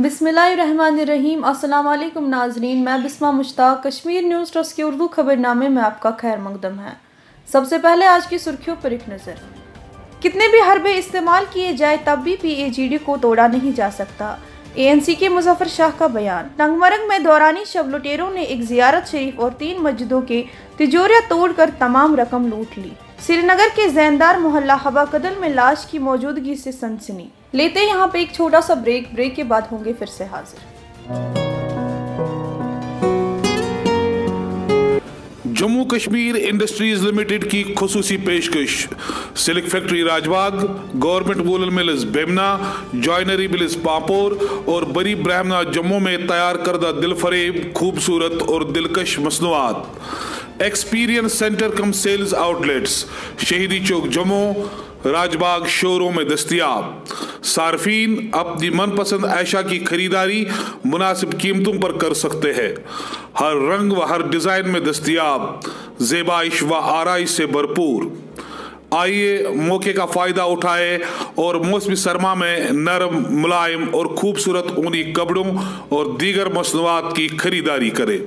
बिस्मिल्लाहिर्रहमानिर्रहीम। अस्सलाम वालेकुम नाजरीन, मैं बिस्मा मुश्ताक। कश्मीर न्यूज़ ट्रस्ट के उर्दू खबरनामे में आपका खैर मकदम है। सबसे पहले आज की सुर्खियों पर एक नज़र। कितने भी हरबे इस्तेमाल किए जाए तब भी PAGD को तोड़ा नहीं जा सकता। ANC के मुजफ्फर शाह का बयान। टंगमरग में दौरानी शब लुटेरों ने एक जियारत शरीफ और 3 मस्जिदों के तिजोरियां तोड़कर तमाम रकम लूट ली। श्रीनगर के जैनदार मोहल्ला हवा कदल में लाश की मौजूदगी से सनसनी। लेते हैं यहाँ पे एक छोटा सा ब्रेक के बाद होंगे फिर से हाजिर। जम्मू कश्मीर इंडस्ट्रीज लिमिटेड की खुसूसी पेशकश। Silk factory Rajbagh, government woollen mills Bemina, joinery mills Pampore और बरी ब्राह्मणा जम्मू में तैयार करदा दिलफरेब, खूबसूरत और दिलकश मसनूआत। एक्सपीरियंस सेंटर कम सेल्स आउटलेट्स शहीदी चौक जम्मू, राजबाग शोरों में दस्तियाब। सार्फिन अपनी मनपसंद ऐशा की खरीदारी मुनासिब कीमतों पर कर सकते हैं। हर रंग व हर डिजाइन में दस्तियाब, ज़ेबाइश व आराइश से भरपूर। आइए मौके का फायदा उठाए और मौसमी सरमा में नरम, मुलायम और खूबसूरत ऊनी कपड़ों और दीगर मसनूआत की खरीदारी करें।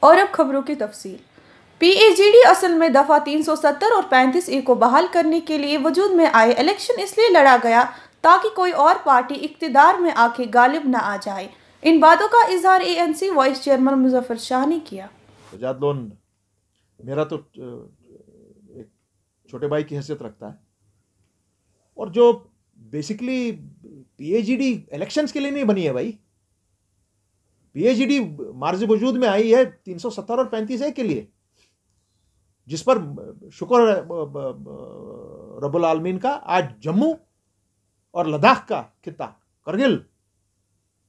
और अब खबरों की तफसील। PAGD असल में दफ़ा 370 और 35A को बहाल करने के लिए वजूद में आए। इलेक्शन इसलिए लड़ा गया ताकि कोई और पार्टी इक्तिदार में आके गालिब न आ जाए। इन बातों का इजहार ANC vice chairman Muzaffar Shah ने किया। सजाद लोन मेरा तो एक छोटे भाई की हैसियत रखता है, और जो बेसिकली PAGD इलेक्शंस के लिए नहीं बनी है भाई। PAGD मार्ज वजूद में आई है 370 और 35A के लिए, जिस पर शुक्र रब्बुल आलमीन का आज जम्मू और लद्दाख का खित्ता करगिल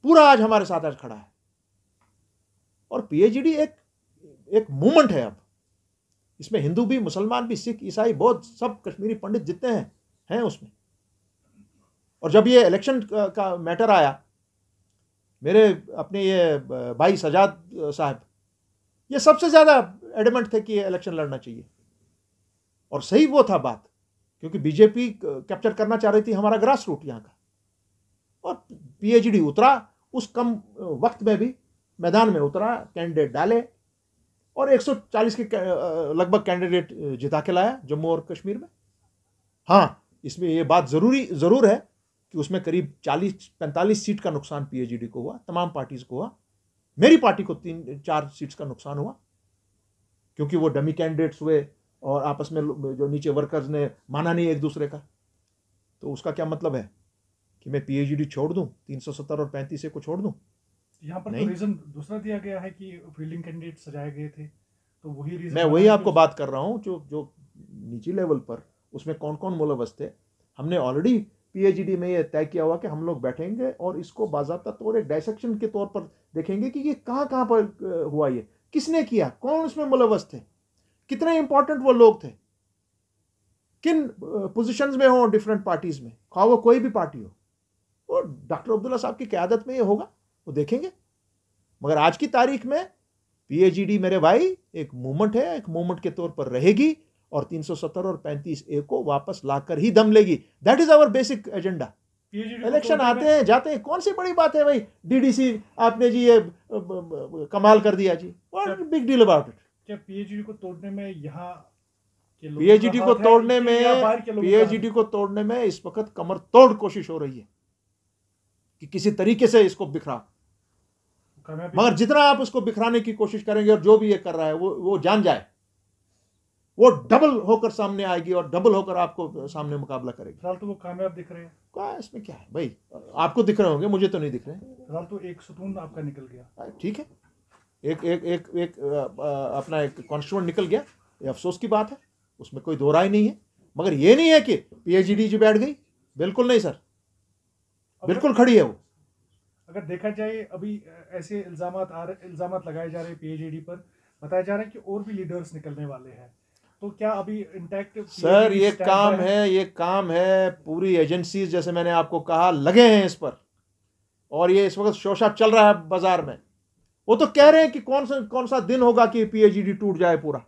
पूरा आज हमारे साथ आज खड़ा है। और PAGD एक मूवमेंट है। अब इसमें हिंदू भी, मुसलमान भी, सिख, ईसाई, बौद्ध, सब कश्मीरी पंडित जितने हैं उसमें। और जब ये इलेक्शन का मैटर आया, मेरे अपने ये भाई सजाद साहब ये सबसे ज़्यादा एडमेंट थे कि ये इलेक्शन लड़ना चाहिए। और सही वो था बात, क्योंकि बीजेपी कैप्चर करना चाह रही थी हमारा ग्रास रूट यहाँ का। और PAGD उतरा, उस कम वक्त में भी मैदान में उतरा, कैंडिडेट डाले और 140 के लगभग कैंडिडेट जिता के लाया जम्मू और कश्मीर में। हाँ, इसमें ये बात ज़रूर है कि उसमें करीब 40-45 सीट का नुकसान PAGD को हुआ, तमाम पार्टीज को हुआ। मेरी पार्टी को 3-4 सीट्स का नुकसान हुआ, क्योंकि वो डमी कैंडिडेट्स हुए और आपस में जो नीचे वर्कर्स ने माना नहीं एक दूसरे का। तो उसका क्या मतलब है कि मैं PAGD छोड़ दूं, 370 और 35A को छोड़ दूं? यहाँ पर तो रीजन दूसरा दिया गया है कि फील्डिंग कैंडिडेट सजाए गए थे, तो वही रीजन। मैं वही आपको बात कर रहा हूँ, जो नीची लेवल पर उसमें कौन कौन मुलव्वस थे। हमने ऑलरेडी PAGD में ये तय किया हुआ कि हम लोग बैठेंगे और इसको बाज़ाब्ता तौर एक डायसेक्शन के तौर पर देखेंगे कि ये कहाँ कहाँ पर हुआ, ये किसने किया, कौन उसमें मुलव्वस थे, कितने इंपॉर्टेंट वो लोग थे, किन पोजीशंस में हो डिफरेंट पार्टीज में, खा वो कोई भी पार्टी हो। और डॉक्टर अब्दुल्ला साहब की क़यादत में ये होगा, वो देखेंगे। मगर आज की तारीख में PAGD मेरे भाई एक मूवमेंट है, एक मूवमेंट के तौर पर रहेगी और 370 और 35A को वापस लाकर ही दम लेगी। That is our basic agenda. Election आते हैं जाते हैं, कौन सी बड़ी बात है भाई। DDC आपने जी ये कमाल कर दिया जी, what big deal about it. क्या PAGD को तोड़ने में यहाँ के लोगों PAGD का को हाथ है तोड़ने कि में या बाहर के लोगों का PAGD को तोड़ने में इस वक्त कमर तोड़ कोशिश हो रही है कि किसी तरीके से इसको बिखरा। मगर जितना आप उसको बिखराने की कोशिश करेंगे और जो भी ये कर रहा है वो जान जाए, वो डबल होकर सामने आएगी और डबल होकर आपको सामने मुकाबला करेगी। फिलहाल तो वो कामयाब दिख रहे हैं। क्या इसमें क्या है भाई, आपको दिख रहे होंगे, मुझे तो नहीं दिख रहे। फिलहाल तो एक सुतून आपका निकल गया। ठीक है, एक अपना एक कॉन्स्टिट्यूएंट निकल गया, ये अफसोस की बात है, उसमें कोई दो राय नहीं है। मगर ये नहीं है कि PAGD जी बैठ गई, बिल्कुल नहीं सर, बिल्कुल खड़ी है वो। अगर देखा जाए अभी ऐसे इल्जामात लगाए जा रहे हैं PAGD पर, बताया जा रहा है कि और भी लीडर्स निकलने वाले हैं। तो क्या अभी इंटैक्ट? सर ये काम है, पूरी एजेंसीज जैसे मैंने आपको कहा लगे हैं इस पर, और ये इस वक्त शोशा चल रहा है बाजार में। वो तो कह रहे हैं कि कौन सा दिन होगा कि पीएचईडी टूट जाए पूरा,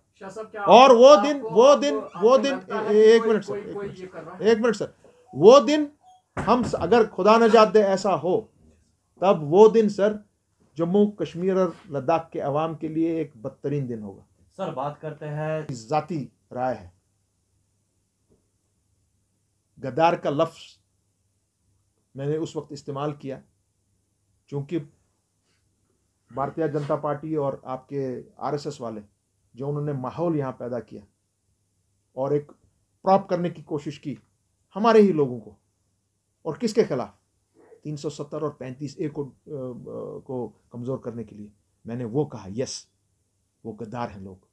और वो दिन एक मिनट सर, वो दिन हम अगर खुदा न जात दे ऐसा हो, तब वो दिन सर जम्मू कश्मीर और लद्दाख के अवाम के लिए एक बदतरीन दिन होगा। सर बात करते हैं, जाती राय है, गद्दार का लफ्ज मैंने उस वक्त इस्तेमाल किया क्योंकि भारतीय जनता पार्टी और आपके आरएसएस वाले जो उन्होंने माहौल यहाँ पैदा किया और एक प्रॉप करने की कोशिश की हमारे ही लोगों को, और किसके खिलाफ 370 और 35A को कमज़ोर करने के लिए, मैंने वो कहा यस वो गद्दार हैं लोग।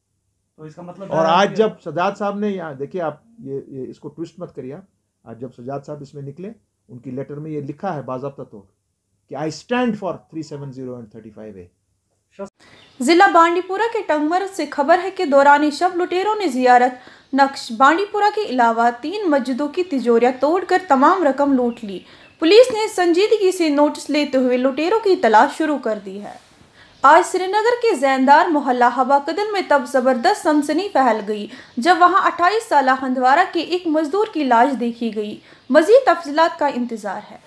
तो इसका मतलब, और आज जब सजाद साहब ने यहाँ देखिए, आप ये इसको ट्विस्ट मत करिए, आज जब सजाद साहब इसमें निकले, उनकी लेटर में ये लिखा है बाज़ाब्ता तौर कि I stand for 370 and 35A। जिला बांडीपुरा के टंगमर से खबर है कि दौरान शब लुटेरों ने जियारत नक्श बांडीपुरा के अलावा 3 मस्जिदों की तिजोरियां तोड़कर तमाम रकम लूट ली। पुलिस ने संजीदगी से नोटिस लेते हुए लुटेरों की तलाश शुरू कर दी है। आज श्रीनगर के जैनदार मोहल्ला हवाकदन में तब जबरदस्त सनसनी फैल गई जब वहां 28 साल हंदवारा के एक मजदूर की लाश देखी गई। मजीद तफसीलात का इंतजार है।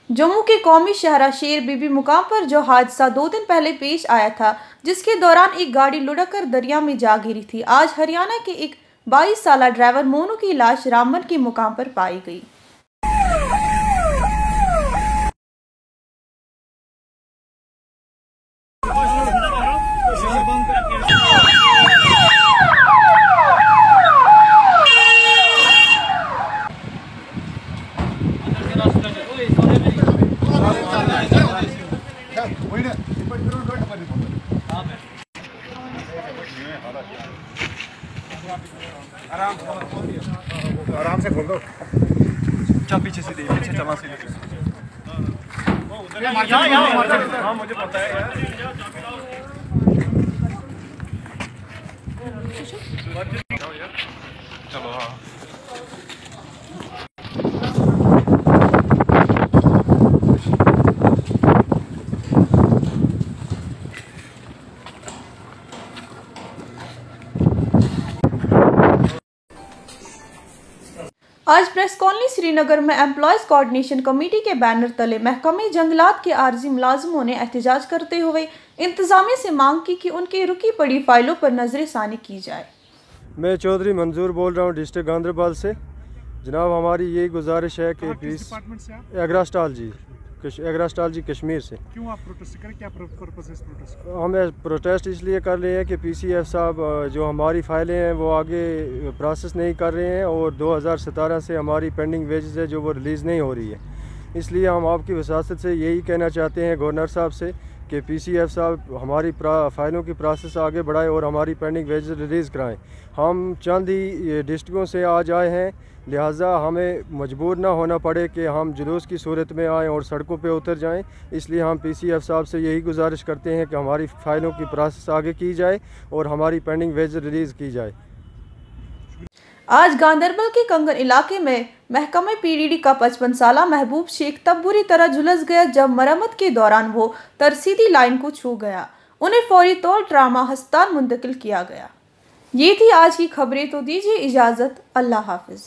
जम्मू के कौमी शहरा शेर बीबी मुकाम पर जो हादसा 2 दिन पहले पेश आया था, जिसके दौरान एक गाड़ी लुढ़क कर दरिया में जा गिरी थी, आज हरियाणा के एक 22 साल ड्राइवर मोनू की लाश रामबन के मुकाम पर पाई गई। आराम से खोल दो, पीछे से दे, पीछे चला से हाँ मुझे पता है यार। चलो हाँ आज प्रेस कॉलोनी श्रीनगर में एम्प्लॉयज कोऑर्डिनेशन कमेटी के बैनर तले महकमे जंगलात के आर्जी मुलाजिमों ने एहतजाज करते हुए इंतजामिया से मांग की कि उनकी रुकी पड़ी फाइलों पर नजरसानी की जाए। मैं चौधरी मंजूर बोल रहा हूँ डिस्ट्रिक्ट गांधरबल से। जनाब हमारी यही गुजारिश है कि प्लीज़ एग्रास्टाल जी कश्मीर से। क्यों आप प्रोटेस्ट करें, क्या पर्पस है इस प्रोटेस्ट का? हमें प्रोटेस्ट इसलिए कर रहे हैं कि पीसीएफ साहब जो हमारी फाइलें हैं वो आगे प्रोसेस नहीं कर रहे हैं और 2017 से हमारी पेंडिंग वेजेस है जो वो रिलीज़ नहीं हो रही है। इसलिए हम आपकी वसासत से यही कहना चाहते हैं गवर्नर साहब से कि पीसीएफ साहब हमारी फ़ाइलों की प्रोसेस आगे बढ़ाए और हमारी पेंडिंग वेजेस रिलीज़ कराएं। हम चंद ही डिस्ट्रिक्टों से आज आए हैं, लिहाजा हमें मजबूर ना होना पड़े कि हम जुलूस की सूरत में आएँ और सड़कों पे उतर जाएं। इसलिए हम पीसीएफ साहब से यही गुजारिश करते हैं कि हमारी फ़ाइलों की प्रोसेस आगे की जाए और हमारी पेंडिंग वेजेस रिलीज़ की जाए। आज गांधरबल के कंगन इलाके में महकमे पीडीडी का 55 साला महबूब शेख तब बुरी तरह झुलस गया जब मरम्मत के दौरान वो तरसीदी लाइन को छू गया। उन्हें फौरी तौर ट्रामा अस्पताल मुंतकिल किया गया। ये थी आज की खबरें, तो दीजिए इजाज़त। अल्लाह हाफिज।